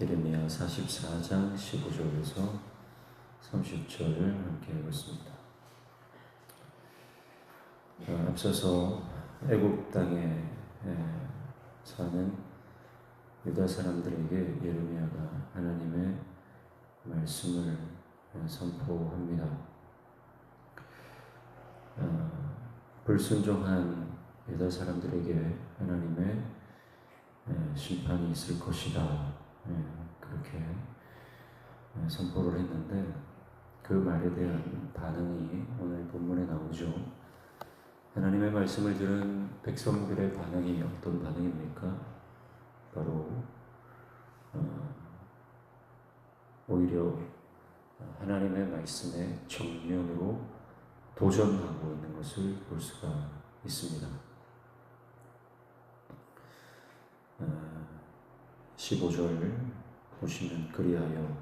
예레미야 44장 15절에서 30절을 함께 읽었습니다. 앞서서 애굽 땅에 사는 유다 사람들에게 예레미야가 하나님의 말씀을 선포합니다. 불순종한 유다 사람들에게 하나님의 심판이 있을 것이다, 그렇게 선포를 했는데 그 말에 대한 반응이 오늘 본문에 나오죠. 하나님의 말씀을 들은 백성들의 반응이 어떤 반응입니까? 바로 오히려 하나님의 말씀에 정면으로 도전하고 있는 것을 볼 수가 있습니다. 15절 보시면 그리하여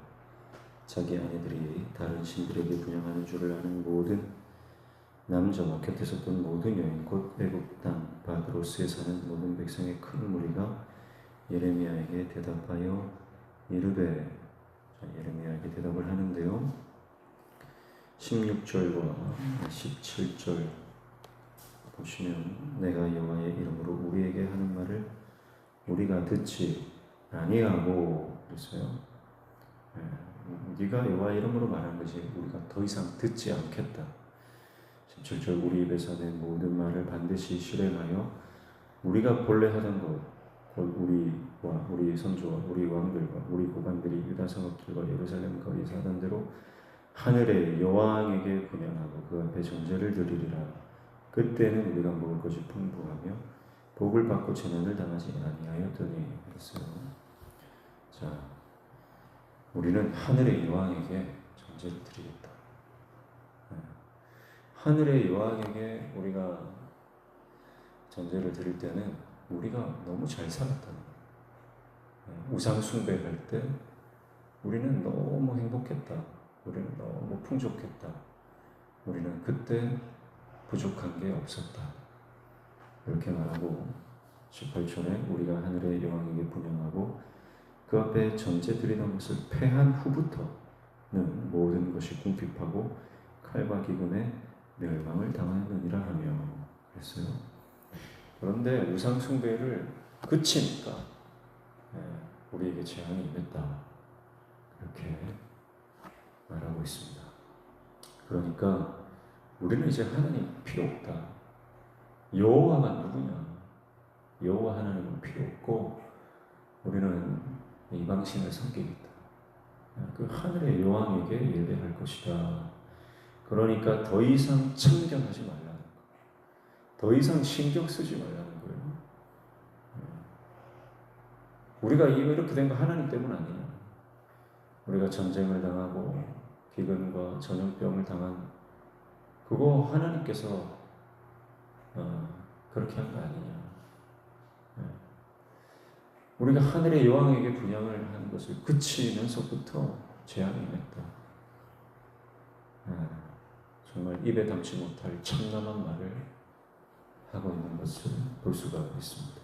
자기 아내들이 다른 신들에게 분향하는 줄을 아는 모든 남자와 곁에 섰던 모든 여인 곧 애굽 땅 바드로스에 사는 모든 백성의 큰 무리가 예레미야에게 대답하여 이르되, 예레미야에게 대답을 하는데요, 16절과 17절 보시면 내가 여호와의 이름으로 우리에게 하는 말을 우리가 듣지 아니하고 그랬어요. 네가 여호와의 이름으로 말한 것이 우리가 더 이상 듣지 않겠다. 17절 우리 입에서 낸 모든 말을 반드시 실행하여 우리가 본래 하던 것 곧 우리와 우리 선조와 우리 왕들과 우리 고관들이 유다 성읍들과 예루살렘 거리 사던 대로 하늘의 여왕에게 분향하고 그 앞에 전제를 드리리라. 그때는 우리가 먹을 것이 풍부하며 복을 받고 재난을 당하지 아니하였더니 그랬어요. 자, 우리는 하늘의 여왕에게 전제를 드리겠다. 하늘의 여왕에게 우리가 전제를 드릴 때는 우리가 너무 잘 살았다는 거예요. 우상 숭배할 때 우리는 너무 행복했다. 우리는 너무 풍족했다. 우리는 그때 부족한 게 없었다. 이렇게 말하고 18절에 우리가 하늘의 여왕에게 분향하고 그 앞에 전제 드리던 것을 패한 후부터는 모든 것이 궁핍하고 칼과 기근에 멸망을 당하느니라 하며 그랬어요. 그런데 우상 숭배를 그치니까 우리에게 재앙이 임했다, 이렇게 말하고 있습니다. 그러니까 우리는 이제 하나님 필요 없다. 여호와가 누구냐? 여호와 하나님은 필요 없고 우리는 이방신을 섬기겠다. 그 하늘의 여왕에게 예배할 것이다. 그러니까 더 이상 참견하지 말라는 거예요. 더 이상 신경 쓰지 말라는 거예요. 우리가 이렇게 된 거 하나님 때문 아니야. 우리가 전쟁을 당하고 기근과 전염병을 당한 그거 하나님께서 그렇게 한 거 아니냐. 우리가 하늘의 여왕에게 분향을 하는 것을 그치면서부터 재앙이 임했다. 정말 입에 담지 못할 참남한 말을 하고 있는 것을 볼 수가 있습니다.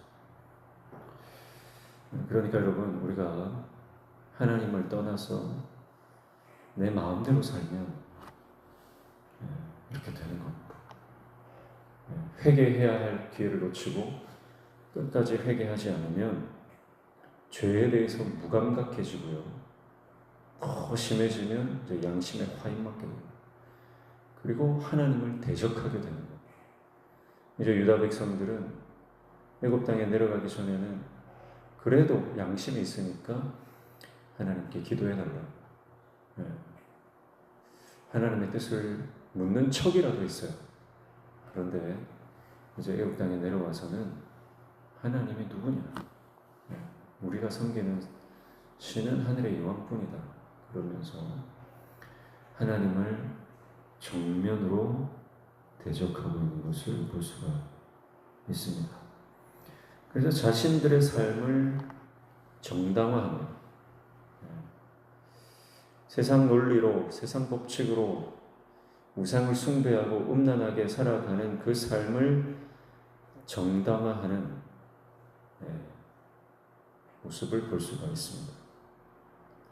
그러니까 여러분, 우리가 하나님을 떠나서 내 마음대로 살면 이렇게 되는 겁니다. 회개해야 할 기회를 놓치고 끝까지 회개하지 않으면 죄에 대해서 무감각해지고요. 더 심해지면 이제 양심에 화인맞게 됩니다. 그리고 하나님을 대적하게 되는 겁니다. 이제 유다 백성들은 애굽 땅에 내려가기 전에는 그래도 양심이 있으니까 하나님께 기도해달라. 하나님의 뜻을 묻는 척이라도 있어요. 그런데 이제 애굽 땅에 내려와서는 하나님이 누구냐? 우리가 섬기는 신은 하늘의 여왕뿐이다. 그러면서 하나님을 정면으로 대적하고 있는 것을 볼 수가 있습니다. 그래서 자신들의 삶을 정당화하며 세상 논리로, 세상 법칙으로 우상을 숭배하고 음란하게 살아가는 그 삶을 정당화하는 모습을 볼 수가 있습니다.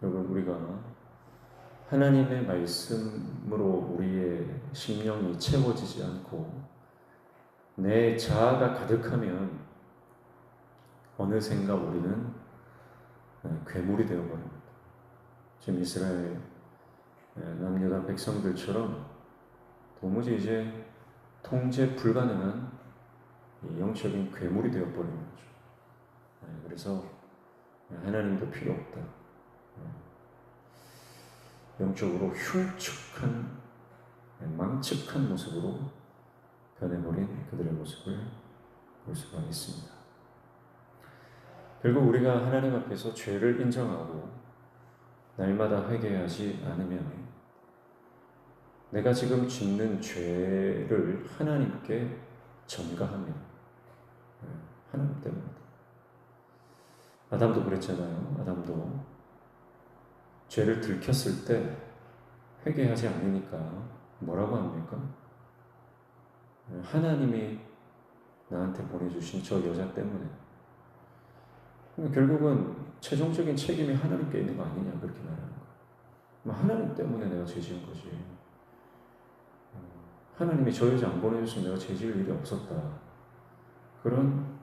여러분, 우리가 하나님의 말씀으로 우리의 심령이 채워지지 않고 내 자아가 가득하면 어느샌가 우리는 괴물이 되어버립니다. 지금 이스라엘 남유다 백성들처럼 도무지 이제 통제 불가능한 영적인 괴물이 되어버리는 거죠. 그래서 하나님도 필요 없다. 영적으로 흉측한 망측한 모습으로 변해버린 그들의 모습을 볼 수가 있습니다. 결국 우리가 하나님 앞에서 죄를 인정하고 날마다 회개하지 않으면 내가 지금 짓는 죄를 하나님께 전가하며 하나님 때문이다. 아담도 그랬잖아요. 아담도 죄를 들켰을 때 회개하지 않으니까 뭐라고 합니까? 하나님이 나한테 보내주신 저 여자 때문에. 결국은 최종적인 책임이 하나님께 있는 거 아니냐, 그렇게 말하는 거예요. 하나님 때문에 내가 죄 지은 거지. 하나님이 저 여자 안 보내줬으면 내가 죄 지을 일이 없었다. 그런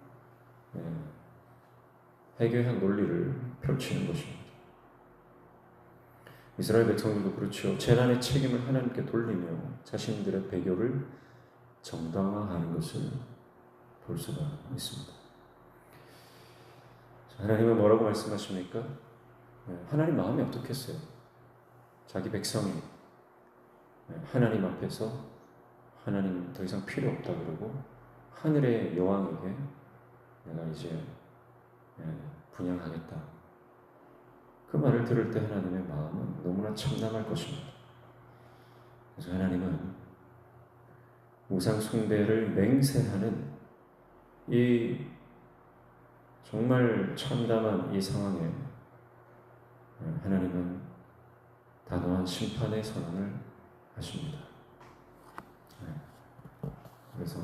해괴한 논리를 펼치는 것입니다. 이스라엘 백성들도 그렇죠. 재난의 책임을 하나님께 돌리며 자신들의 배교를 정당화하는 것을 볼 수가 있습니다. 하나님은 뭐라고 말씀하십니까? 하나님 마음이 어떻겠어요? 자기 백성이 하나님 앞에서 하나님 더 이상 필요 없다 그러고 하늘의 여왕에게 내가 이제 분양하겠다. 그 말을 들을 때 하나님의 마음은 너무나 참담할 것입니다. 그래서 하나님은 우상 숭배를 맹세하는 이 정말 참담한 이 상황에 하나님은 단호한 심판의 선언을 하십니다. 그래서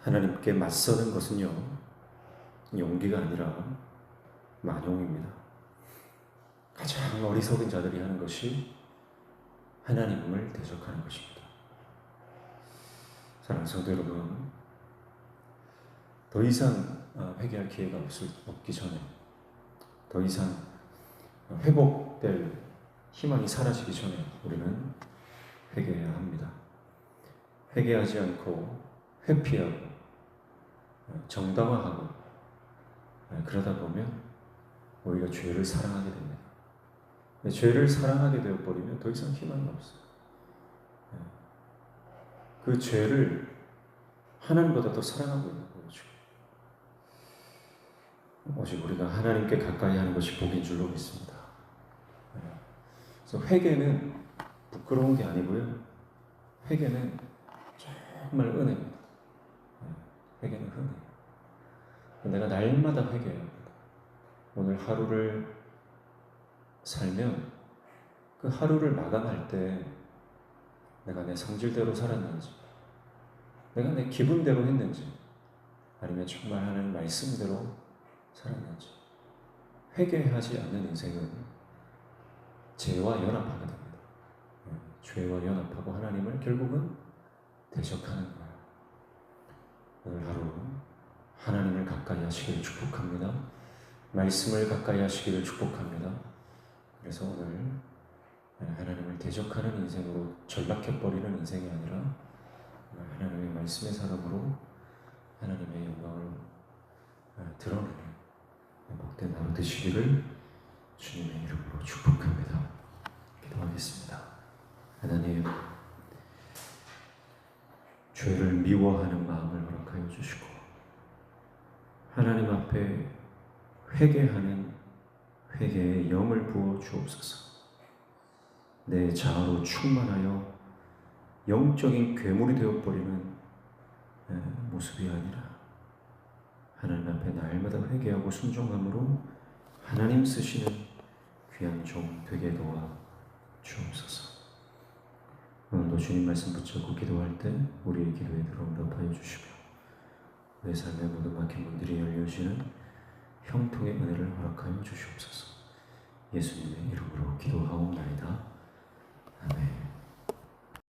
하나님께 맞서는 것은요, 용기가 아니라 만용입니다. 가장 어리석은 자들이 하는 것이 하나님을 대적하는 것입니다. 사랑하는 성도 여러분, 더 이상 회개할 기회가 없기 전에, 더 이상 회복될 희망이 사라지기 전에 우리는 회개해야 합니다. 회개하지 않고 회피하고 정당화하고 그러다 보면 우리가 죄를 사랑하게 됩니다. 죄를 사랑하게 되어버리면 더 이상 희망이 없어요. 그 죄를 하나님보다 더 사랑하고 있는 거죠. 오직 우리가 하나님께 가까이 하는 것이 복인 줄로 믿습니다. 그래서 회개는 부끄러운 게 아니고요. 회개는 정말 은혜입니다. 회개는 은혜예요. 내가 날마다 회개해야 합니다. 오늘 하루를 살면 그 하루를 마감할 때 내가 내 성질대로 살았는지, 내가 내 기분대로 했는지, 아니면 정말 하나님 말씀대로 살았는지. 회개하지 않는 인생은 죄와 연합하게 됩니다. 죄와 연합하고 하나님을 결국은 대적하는 거예요. 오늘 하루 하나님을 가까이 하시기를 축복합니다. 말씀을 가까이 하시기를 축복합니다. 그래서 오늘 하나님을 대적하는 인생으로 전락해버리는 인생이 아니라 하나님의 말씀의 사람으로 하나님의 영광을 드러내는 복된 하루 되시기를 주님의 이름으로 축복합니다. 기도하겠습니다. 하나님, 죄를 미워하는 마음을 허락하여 주시고 하나님 앞에 회개하는 회개의 영을 부어 주옵소서. 내 자아로 충만하여 영적인 괴물이 되어버리는 모습이 아니라 하나님 앞에 날마다 회개하고 순종함으로 하나님 쓰시는 귀한 종 되게 도와 주옵소서. 오늘도 주님 말씀 붙잡고 기도할 때 우리의 기도에 들어응답하여 주시고 내 삶의 모든 막힌 문들이 열려지는 형통의 은혜를 허락하여 주시옵소서. 예수님의 이름으로 기도하옵나이다.